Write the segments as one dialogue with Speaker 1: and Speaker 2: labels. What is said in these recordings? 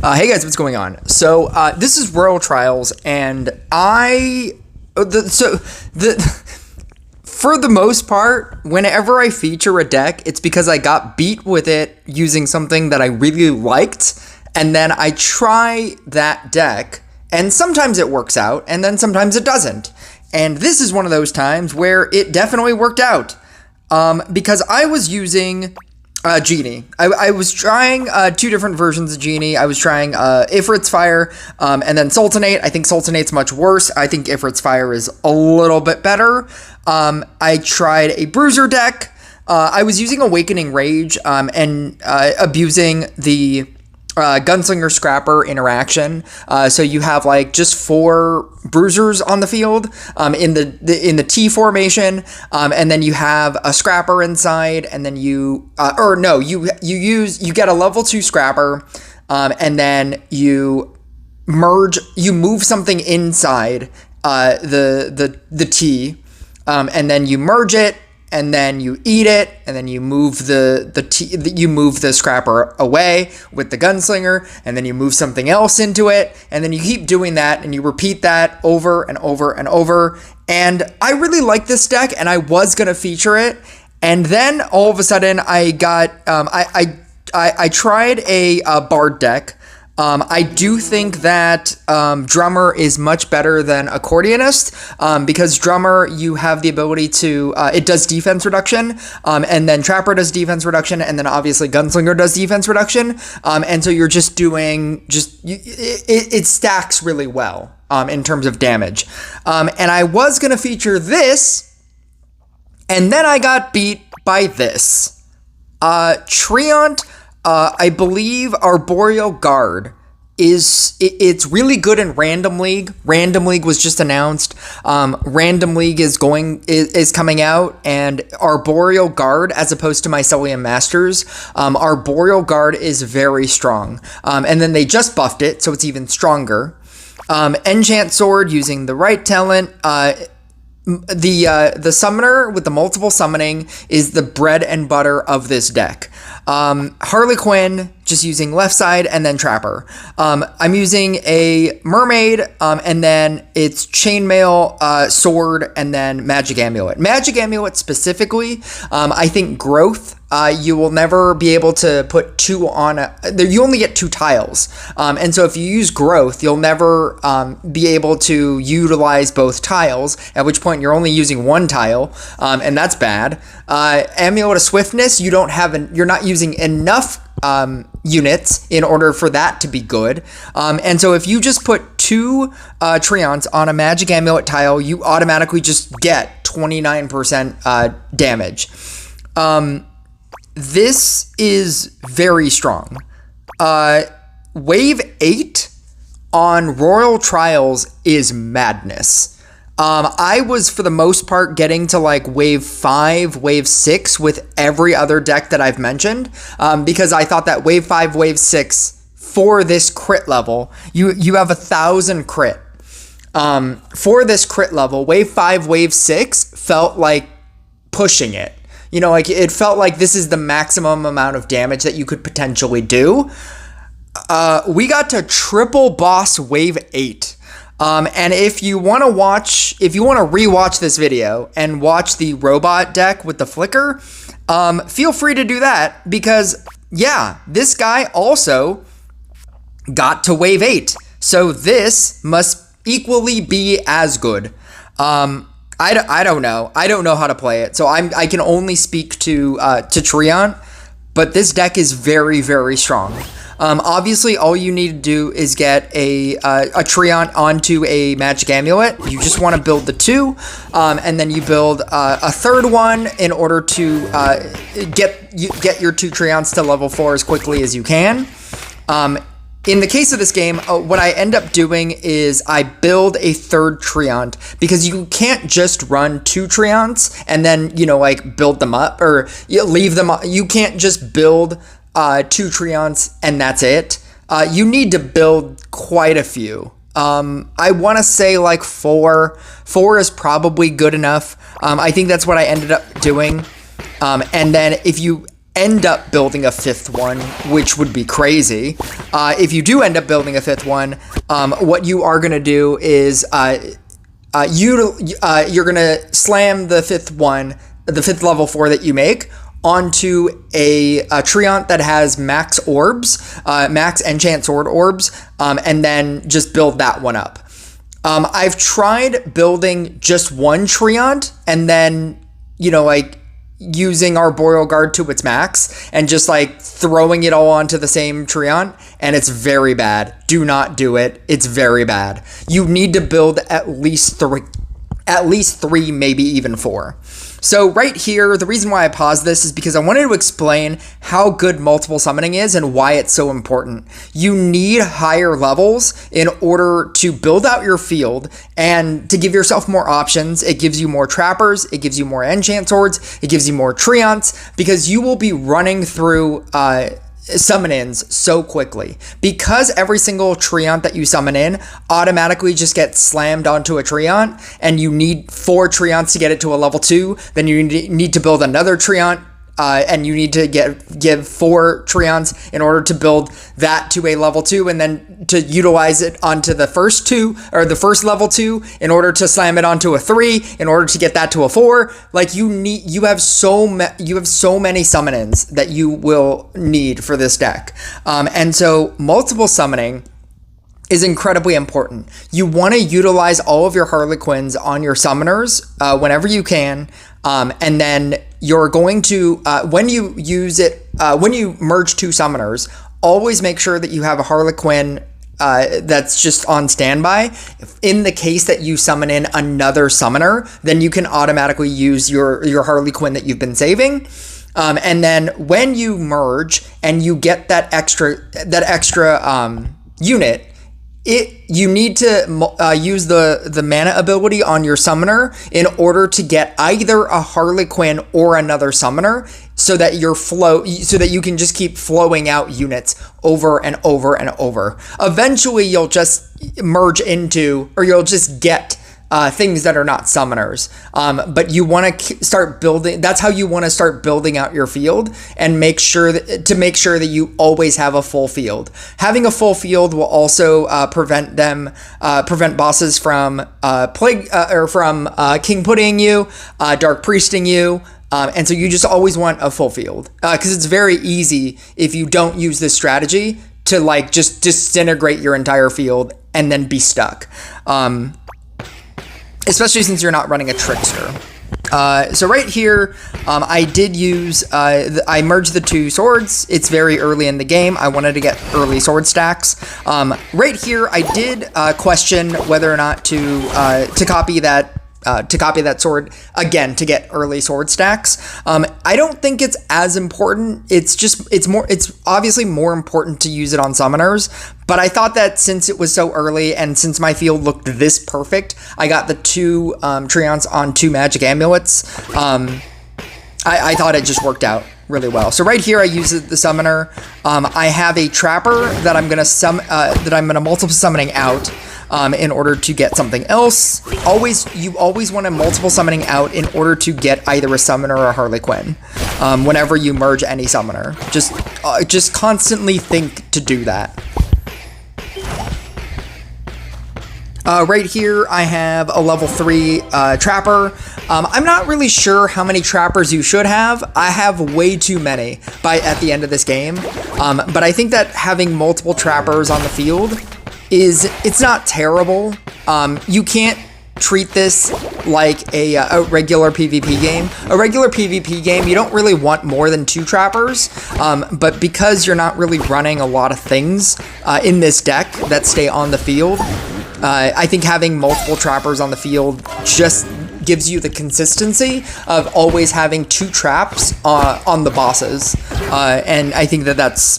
Speaker 1: Hey guys, what's going on? So this is Royal Trials, and for the most part, whenever I feature a deck, it's because I got beat with it using something that I really liked, and then I try that deck, and sometimes it works out, and then sometimes it doesn't. And this is one of those times where it definitely worked out, because I was using Genie. I was trying two different versions of Genie. I was trying Ifrit's Fire and then Sultanate. I think Sultanate's much worse. I think Ifrit's Fire is a little bit better. I tried a Bruiser deck. I was using Awakening Rage and abusing the Gunslinger Scrapper interaction. So you have like just 4 bruisers on the field in the T formation, and then you have a Scrapper inside, and then you get a level 2 Scrapper, and then you move something inside the T, and then you merge it, and then you eat it, and then you move the Scrapper away with the Gunslinger, and then you move something else into it, and then you keep doing that, and you repeat that over and over and over. And I really like this deck, and I was gonna feature it, and then all of a sudden I got I tried a Bard deck. I do think that Drummer is much better than Accordionist, because Drummer, you have the ability to, it does defense reduction, and then Trapper does defense reduction, and then obviously Gunslinger does defense reduction, and so you're just doing, it stacks really well in terms of damage. And I was going to feature this, and then I got beat by this. Treant, I believe Arboreal Guard it's really good in Random League. Random League was just announced. Random League is coming out, and Arboreal Guard, as opposed to Mycelium Masters, Arboreal Guard is very strong. And then they just buffed it, so it's even stronger. Enchant Sword using the right talent. The summoner with the multiple summoning is the bread and butter of this deck. Harley Quinn, just using left side, and then Trapper. I'm using a Mermaid, and then it's Chainmail, Sword, and then Magic Amulet. Magic Amulet specifically, I think Growth, you will never be able to put 2 on you only get 2 tiles. And so if you use Growth, you'll never be able to utilize both tiles, at which point you're only using 1 tile, and that's bad. Amulet of Swiftness, you're not using enough units in order for that to be good. And so if you just put 2 Treants on a Magic Amulet tile, you automatically just get 29% damage. This is very strong. Wave 8 on Royal Trials is madness. I was, for the most part, getting to like wave 5, wave 6 with every other deck that I've mentioned, because I thought that wave 5, wave 6 for this crit level, you have 1,000 crit. For this crit level, wave 5, wave 6 felt like pushing it. You know, like it felt like this is the maximum amount of damage that you could potentially do. We got to triple boss wave 8. And if you want to rewatch this video and watch the robot deck with the flicker, feel free to do that, because yeah, this guy also got to wave 8. So this must equally be as good. I don't know. I don't know how to play it, so I can only speak to Treant, but this deck is very, very strong. Obviously, all you need to do is get a Treant onto a Magic Amulet. You just want to build the 2, and then you build a third one in order to get your 2 Treants to level 4 as quickly as you can. In the case of this game, what I end up doing is I build a third Treant, because you can't just run 2 Treants and then, like build them up, or leave them up. You can't just build 2 Treants and that's it. You need to build quite a few. I want to say like 4. 4 is probably good enough. I think that's what I ended up doing. And then if you end up building a 5th one, which would be crazy. If you do end up building a 5th one, what you are going to do is you're going to slam the 5th one, the 5th level 4 that you make, onto a Treant that has max orbs, max enchant sword orbs, and then just build that one up. I've tried building just one Treant and then, like using Arboreal Guard to its max and just like throwing it all onto the same Treant, and it's very bad. Do not do it. It's very bad. You need to build at least three, maybe even 4. So right here, the reason why I paused this is because I wanted to explain how good multiple summoning is and why it's so important. You need higher levels in order to build out your field and to give yourself more options. It gives you more trappers, it gives you more enchant swords, it gives you more Treants, because you will be running through summon-ins so quickly. Because every single Treant that you summon in automatically just gets slammed onto a Treant, and you need 4 Treants to get it to a level 2, then you need to build another Treant, and you need to give 4 Treants in order to build that to a level 2, and then to utilize it onto the first 2, or the first level 2, in order to slam it onto a 3, in order to get that to a 4. Like, you have so many summon-ins that you will need for this deck. And so multiple summoning is incredibly important. You want to utilize all of your Harlequins on your summoners whenever you can, and then you're going to, when you use it, when you merge 2 summoners, always make sure that you have a Harlequin that's just on standby. In the case that you summon in another summoner, then you can automatically use your Harlequin that you've been saving. And then when you merge and you get that extra unit, you need to use the mana ability on your summoner in order to get either a Harlequin or another summoner, so that you can just keep flowing out units over and over and over. Eventually, you'll just merge into, or you'll just get things that are not summoners. But you want to start building. That's how you want to start building out your field, and make sure that you always have a full field. Having a full field will also prevent bosses from plague or from king putting you, dark priesting you. And so you just always want a full field, because it's very easy, if you don't use this strategy, to like just disintegrate your entire field and then be stuck. Especially since you're not running a trickster. So right here, I did use, I merged the 2 swords. It's very early in the game. I wanted to get early sword stacks. Right here, I did question whether or not to copy that sword again to get early sword stacks. I don't think it's as important. It's obviously more important to use it on summoners, but I thought that since it was so early and since my field looked this perfect, I got the 2 Treants on 2 magic amulets. I thought it just worked out really well. So right here, I use the summoner. I have a trapper that I'm gonna multiple summoning out in order to get something else. You always want to multiple summoning out in order to get either a summoner or a Harlequin. Whenever you merge any summoner, just constantly think to do that. Right here, I have a level 3 trapper. I'm not really sure how many trappers you should have. I have way too many at the end of this game. But I think that having multiple trappers on the field it's not terrible. You can't treat this like a regular PvP game. A regular PvP game, you don't really want more than 2 trappers, but because you're not really running a lot of things in this deck that stay on the field, I think having multiple trappers on the field just gives you the consistency of always having 2 traps on the bosses, and I think that's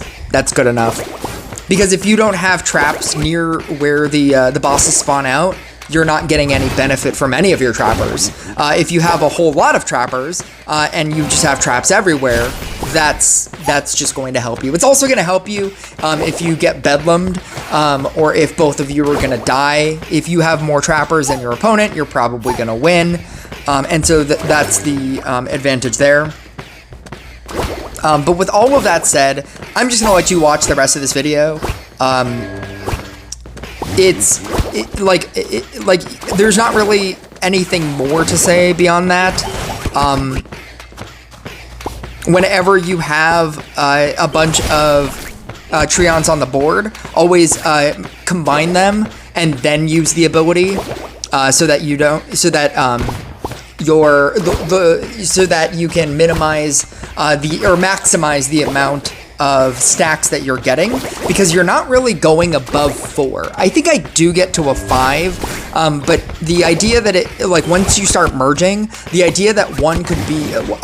Speaker 1: good enough. Because if you don't have traps near where the bosses spawn out, you're not getting any benefit from any of your trappers. If you have a whole lot of trappers and you just have traps everywhere, that's just going to help you. It's also going to help you if you get bedlammed, or if both of you are going to die. If you have more trappers than your opponent, you're probably going to win. And so that's the advantage there. But with all of that said, I'm just gonna let you watch the rest of this video. There's not really anything more to say beyond that. Whenever you have a bunch of Treants on the board, always combine them and then use the ability, so that you can minimize or maximize the amount of stacks that you're getting, because you're not really going above 4. I think I do get to a 5, but the idea that once you start merging, the idea that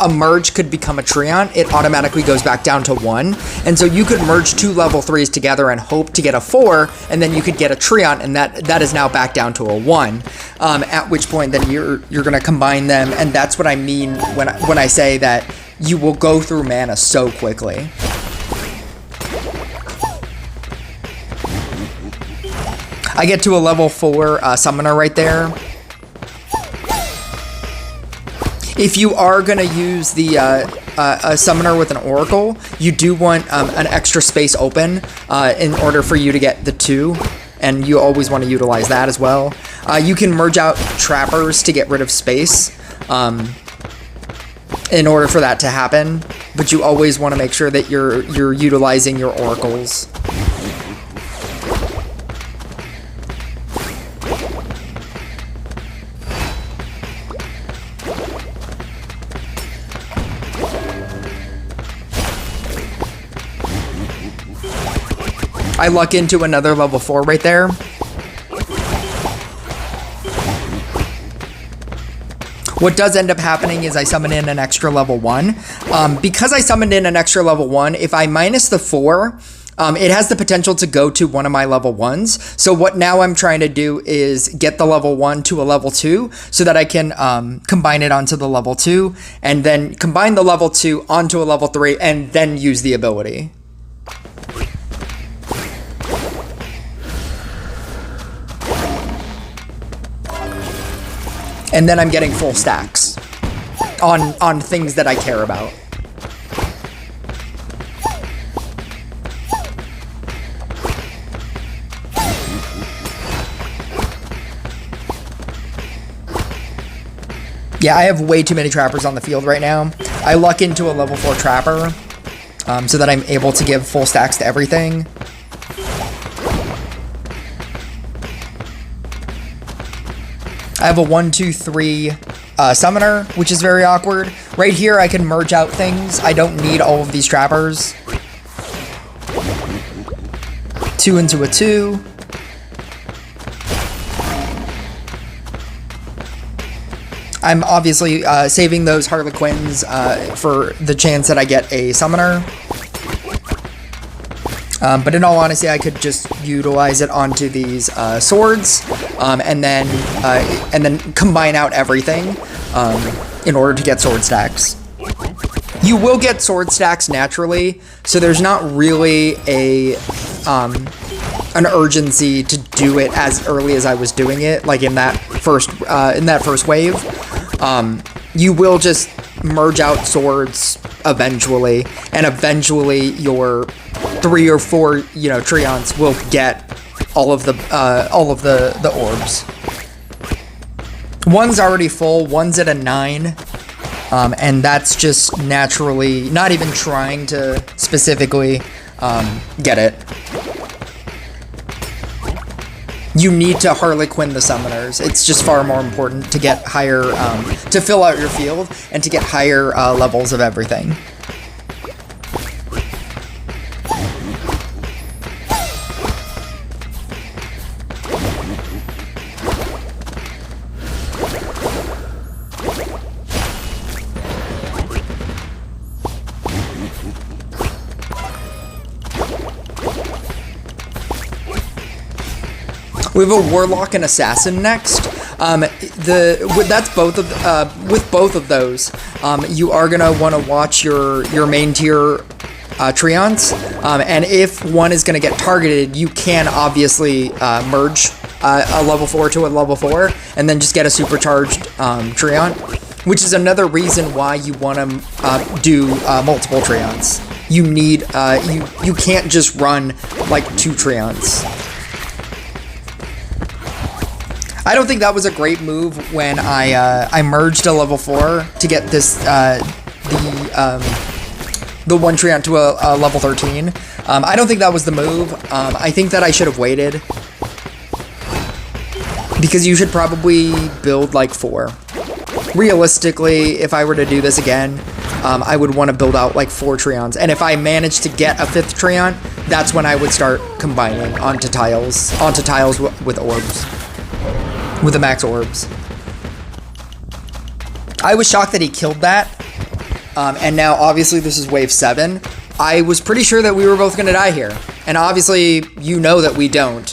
Speaker 1: a merge could become a Treant, it automatically goes back down to 1. And so you could merge 2 level 3s together and hope to get a 4, and then you could get a Treant, and that is now back down to a 1. At which point then you're going to combine them, and that's what I mean when I say that you will go through mana so quickly. I get to a level 4 summoner right there. If you are going to use the a summoner with an oracle, you do want an extra space open in order for you to get the 2, and you always want to utilize that as well. You can merge out trappers to get rid of space in order for that to happen, but you always want to make sure that you're utilizing your oracles. I luck into another level 4 right there. What does end up happening is I summon in an extra level 1. Because I summoned in an extra level 1, if I minus the 4, it has the potential to go to one of my level 1s. So what now I'm trying to do is get the level 1 to a level 2 so that I can combine it onto the level 2, and then combine the level 2 onto a level 3, and then use the ability. And then I'm getting full stacks on things that I care about. Yeah, I have way too many trappers on the field right now. I luck into a level 4 trapper so that I'm able to give full stacks to everything. I have a 1, 2, 3 summoner, which is very awkward. Right here, I can merge out things. I don't need all of these trappers. 2 into a 2. I'm obviously saving those Harlequins for the chance that I get a summoner. But in all honesty, I could just utilize it onto these swords, and then combine out everything in order to get sword stacks. You will get sword stacks naturally, so there's not really an urgency to do it as early as I was doing it, like in that first wave. You will just merge out swords eventually, and eventually your 3 or 4 Treants will get all of the orbs. One's already full, one's at a 9, and that's just naturally not even trying to specifically get it. You need to Harlequin the summoners. It's just far more important to get higher, to fill out your field and to get higher levels of everything. We have a Warlock and Assassin next. That's with both of those, you are gonna want to watch your main tier Treants, and if one is gonna get targeted, you can obviously merge a level 4 to a level 4, and then just get a supercharged Treant. which is another reason why you want to do multiple Treants. You need, you can't just run like 2 Treants. I don't think that was a great move when I merged a level 4 to get this, the 1 Treant to a level 13. I don't think that was the move. I think that I should have waited, because you should probably build like 4. Realistically, if I were to do this again, I would want to build out like 4 Treants. And if I managed to get a 5th Treant, that's when I would start combining onto tiles with orbs, with the max orbs. I was shocked that he killed that. And now obviously this is wave 7. I was pretty sure that we were both gonna die here. And obviously you know that we don't.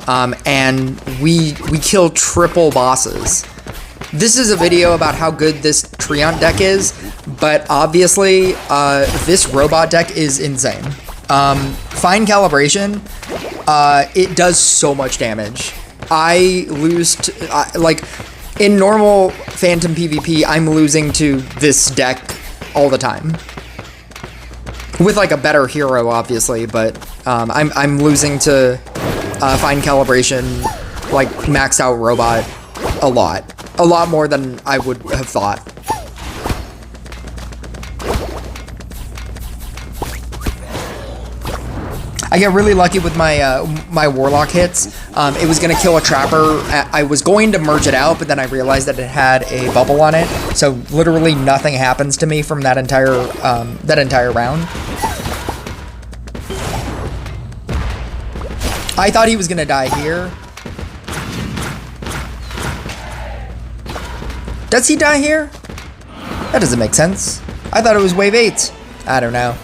Speaker 1: And we kill triple bosses. This is a video about how good this Treant deck is, but obviously this robot deck is insane. Fine calibration, it does so much damage. I lose to, like, in normal Phantom PvP, I'm losing to this deck all the time. With like a better hero, obviously, but I'm losing to fine calibration, like maxed out robot, a lot more than I would have thought. I get really lucky with my my warlock hits. It was gonna kill a trapper. I was going to merge it out, but then I realized that it had a bubble on it, so literally nothing happens to me from that entire round. I thought he was gonna die here. Does he die here? That doesn't make sense. I thought it was wave 8. I don't know.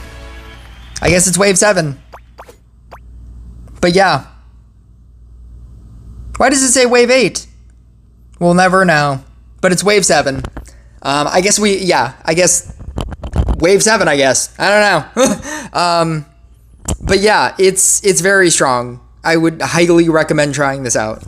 Speaker 1: I guess it's wave 7. But yeah. Why does it say wave 8? We'll never know. But it's wave 7. I guess I guess wave 7, I guess. I don't know. But yeah, it's very strong. I would highly recommend trying this out.